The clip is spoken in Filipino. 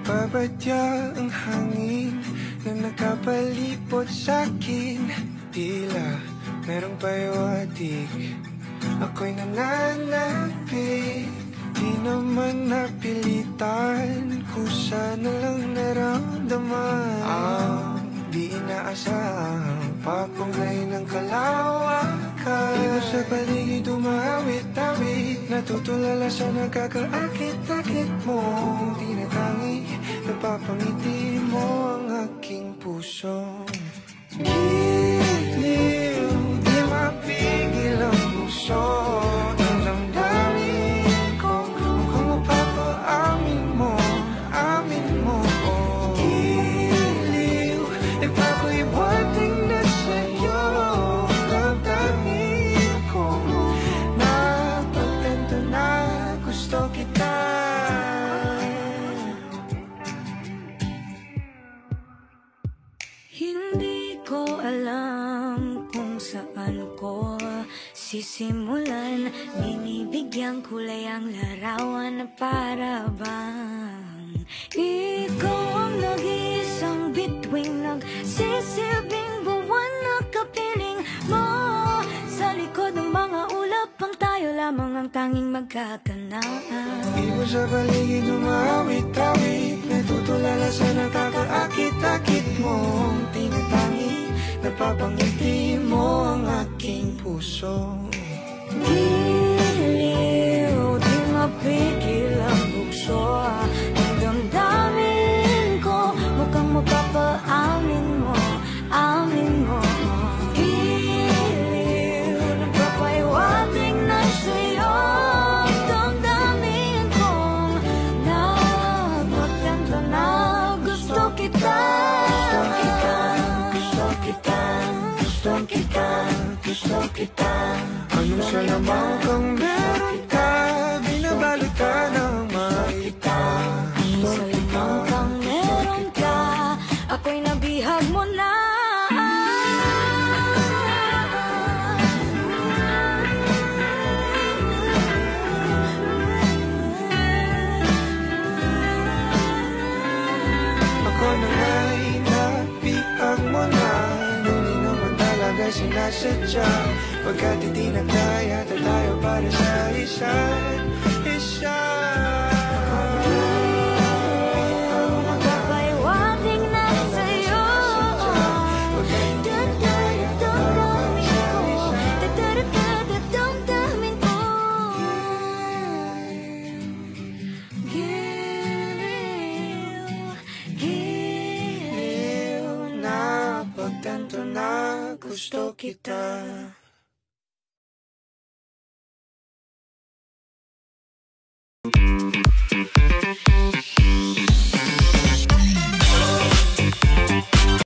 Nagbabadya ang hangin na nakapalipot sa'kin. Tila merong pahiwatig, ako'y nananapig. Di naman napilitan, kusa na lang naramdaman ang di inaasahang papunglay ng kalawakan. Iba sa paligid umawit-awit, natutulala sa nakakaakit-akit mo. Tinatangi, napapangiti mo ang aking puso. Giliw, di mapigil ang puso. Ang damdamin ko, mukhang mapapaamin mo, amin mo. Giliw, ako'y buhating na sa'yo. Damdamin ko, napagtanto na gusto kita. Hindi ko alam kung saan ko sisimulan. Binibigyan kulay ang larawan na para bang ikaw ang nag-iisang bituing, nagsisilbing buwan na kapiling mo. Sa likod ng mga ulap, ang tayo lamang ang tanging magkakanaan. Iba sa paligid umawit-awit, natutulala sa nakakaakit-akit mo. Tinatangi, napapangiti mo ang aking puso. Giliw, di mapigil ang bugso. Ang damdamin ko, mukhang mapapaamin mo, amin mo. Giliw, nagpapahiwatig na sa'yo. Damdamin kong napagtanto na gusto kita. Gusto kita, gusto kita, gusto kita. Anong salamang kang meron ka, binabalot ka ng makita. Anong salamang kang meron ka, ako'y nabihag mo na. Ako na nga'y napihag mo na, hindi naman talaga sinasadya. Pagkat hindi nagkaya tayo para sa isa't isa. Magpapahiwatig na sa'yo. Damdamin ko, Giliw, Napagtanto na gusto kita.